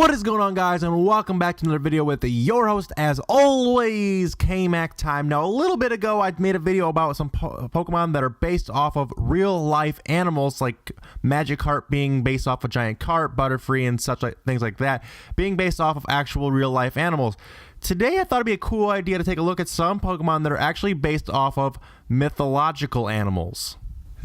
What is going on, guys, and welcome back to another video with your host, as always, K-Mac Time. Now, a little bit ago, I made a video about some Pokemon that are based off of real-life animals, like Magikarp being based off a giant carp, Butterfree, and such things like that, being based off of actual real-life animals. Today, I thought it'd be a cool idea to take a look at some Pokemon that are actually based off of mythological animals.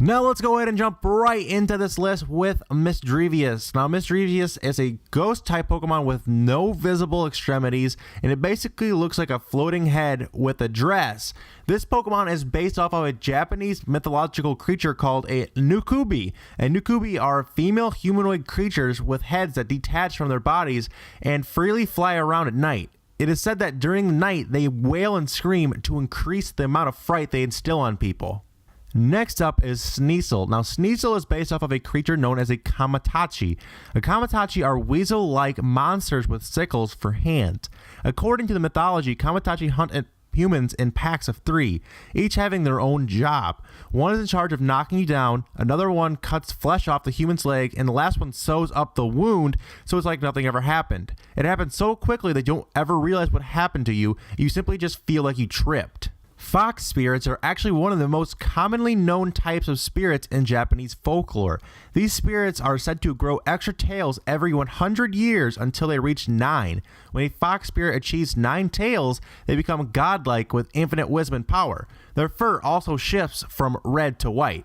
Now let's go ahead and jump right into this list with Misdreavus. Now Misdreavus is a ghost type Pokemon with no visible extremities, and it basically looks like a floating head with a dress. This Pokemon is based off of a Japanese mythological creature called a Nukubi. And Nukubi are female humanoid creatures with heads that detach from their bodies and freely fly around at night. It is said that during the night they wail and scream to increase the amount of fright they instill on people. Next up is Sneasel. Now, Sneasel is based off of a creature known as a Kamatachi. A Kamatachi are weasel-like monsters with sickles for hands. According to the mythology, Kamatachi hunt humans in packs of 3, each having their own job. One is in charge of knocking you down, another one cuts flesh off the human's leg, and the last one sews up the wound so it's like nothing ever happened. It happens so quickly that you don't ever realize what happened to you. You simply just feel like you tripped. Fox spirits are actually one of the most commonly known types of spirits in Japanese folklore. These spirits are said to grow extra tails every 100 years until they reach 9. When a fox spirit achieves 9 tails, they become godlike with infinite wisdom and power. Their fur also shifts from red to white.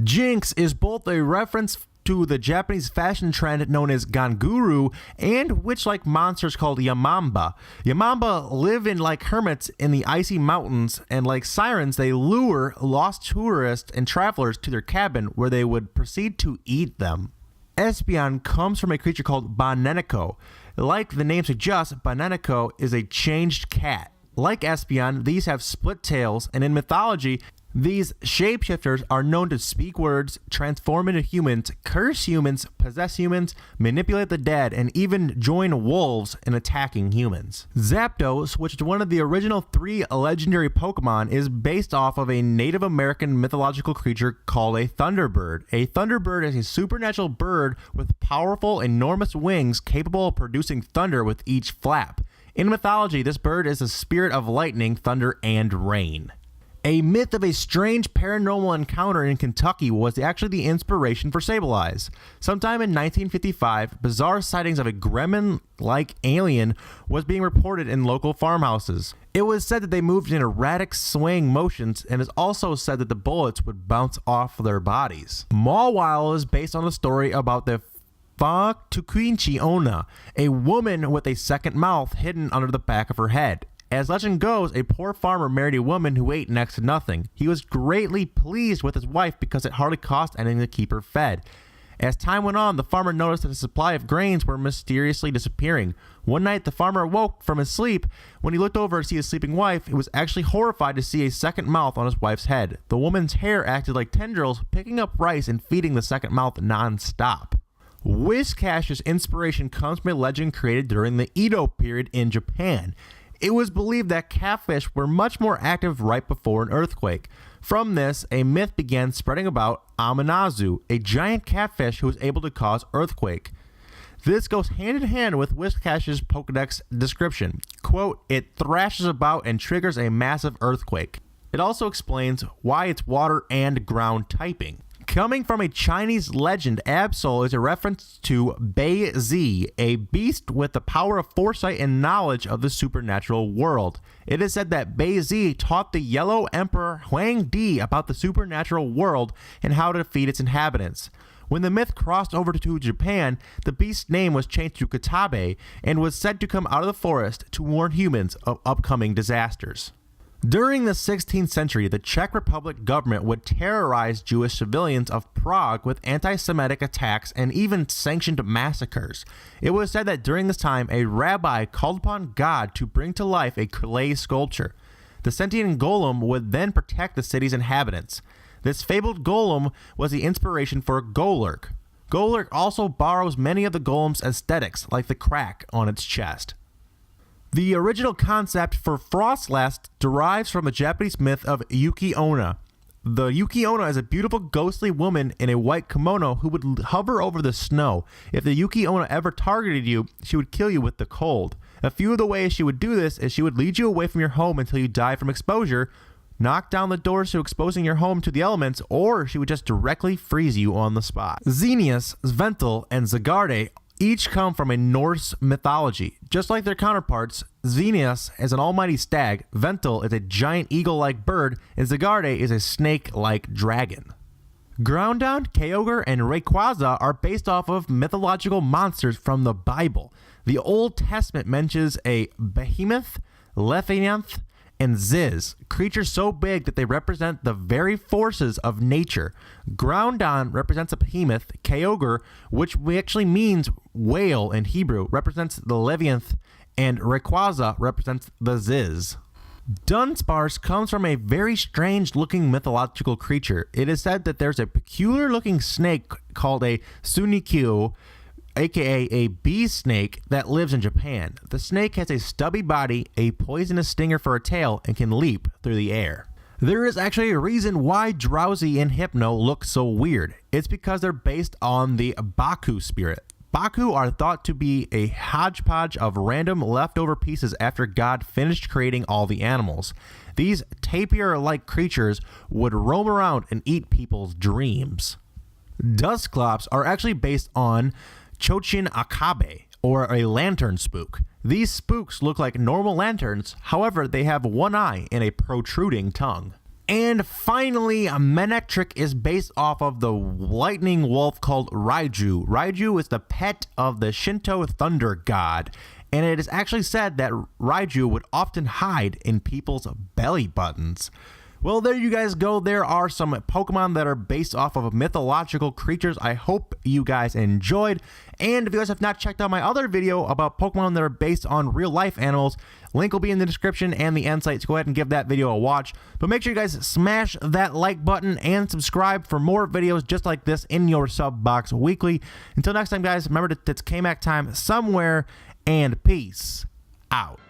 Jinx is both a reference to the Japanese fashion trend known as Ganguru and witch-like monsters called Yamamba. Yamamba live in like hermits in the icy mountains, and like sirens, they lure lost tourists and travelers to their cabin where they would proceed to eat them. Espeon comes from a creature called Bananako. Like the name suggests, Bananako is a changed cat. Like Espeon, these have split tails, and in mythology, these shapeshifters are known to speak words, transform into humans, curse humans, possess humans, manipulate the dead, and even join wolves in attacking humans. Zapdos, which is one of the original 3 legendary Pokemon, is based off of a Native American mythological creature called a Thunderbird. A Thunderbird is a supernatural bird with powerful, enormous wings capable of producing thunder with each flap. In mythology, this bird is the spirit of lightning, thunder, and rain. A myth of a strange paranormal encounter in Kentucky was actually the inspiration for Sableye. Sometime in 1955, bizarre sightings of a gremlin-like alien was being reported in local farmhouses. It was said that they moved in erratic swaying motions, and is also said that the bullets would bounce off their bodies. Mawile is based on a story about the Fa-Tukwinchi Ona, a woman with a second mouth hidden under the back of her head. As legend goes, a poor farmer married a woman who ate next to nothing. He was greatly pleased with his wife because it hardly cost anything to keep her fed. As time went on, the farmer noticed that the supply of grains were mysteriously disappearing. One night, the farmer awoke from his sleep. When he looked over to see his sleeping wife, he was actually horrified to see a second mouth on his wife's head. The woman's hair acted like tendrils, picking up rice and feeding the second mouth non-stop. Whiscash's inspiration comes from a legend created during the Edo period in Japan. It was believed that catfish were much more active right before an earthquake. From this, a myth began spreading about Aminazu, a giant catfish who was able to cause earthquake. This goes hand in hand with Whiscash's Pokedex description. Quote, it thrashes about and triggers a massive earthquake. It also explains why it's water and ground typing. Coming from a Chinese legend, Absol is a reference to Bai Zi, a beast with the power of foresight and knowledge of the supernatural world. It is said that Bai Zi taught the Yellow Emperor Huang Di about the supernatural world and how to defeat its inhabitants. When the myth crossed over to Japan, the beast's name was changed to Katabe and was said to come out of the forest to warn humans of upcoming disasters. During the 16th century, the Czech Republic government would terrorize Jewish civilians of Prague with anti-Semitic attacks and even sanctioned massacres. It was said that during this time, a rabbi called upon God to bring to life a clay sculpture. The sentient golem would then protect the city's inhabitants. This fabled golem was the inspiration for Golurk. Golurk also borrows many of the golem's aesthetics, like the crack on its chest. The original concept for Frostlass derives from the Japanese myth of Yuki Onna. The Yuki-onna is a beautiful ghostly woman in a white kimono who would hover over the snow. If the Yuki-onna ever targeted you, she would kill you with the cold. A few of the ways she would do this is she would lead you away from your home until you die from exposure, knock down the doors to exposing your home to the elements, or she would just directly freeze you on the spot. Xenius, Sventil, and Zagarde each come from a Norse mythology. Just like their counterparts, Xenius is an almighty stag, Ventil is a giant eagle-like bird, and Zagarde is a snake-like dragon. Groundon, Kyogre, and Rayquaza are based off of mythological monsters from the Bible. The Old Testament mentions a behemoth, Leviathan, and Ziz, creatures so big that they represent the very forces of nature. Groundon represents a behemoth. Kyogre, which actually means whale in Hebrew, represents the Leviathan, and Rayquaza represents the Ziz. Dunsparce comes from a very strange looking mythological creature. It is said that there's a peculiar looking snake called a Sunikyo, aka a bee snake, that lives in Japan. The snake has a stubby body, a poisonous stinger for a tail, and can leap through the air. There is actually a reason why Drowsy and Hypno look so weird. It's because they're based on the Baku spirit. Baku are thought to be a hodgepodge of random leftover pieces after God finished creating all the animals. These tapir-like creatures would roam around and eat people's dreams. Dusclops are actually based on Chochin Akabe, or a lantern spook. These spooks look like normal lanterns, however, they have one eye and a protruding tongue. And finally, Manectric is based off of the lightning wolf called Raiju. Raiju is the pet of the Shinto thunder god, and it is actually said that Raiju would often hide in people's belly buttons. Well, there you guys go. There are some Pokemon that are based off of mythological creatures. I hope you guys enjoyed. And if you guys have not checked out my other video about Pokemon that are based on real life animals, link will be in the description and the end site, so go ahead and give that video a watch. But make sure you guys smash that like button and subscribe for more videos just like this in your sub box weekly. Until next time, guys, remember that it's KMac time somewhere, and peace out.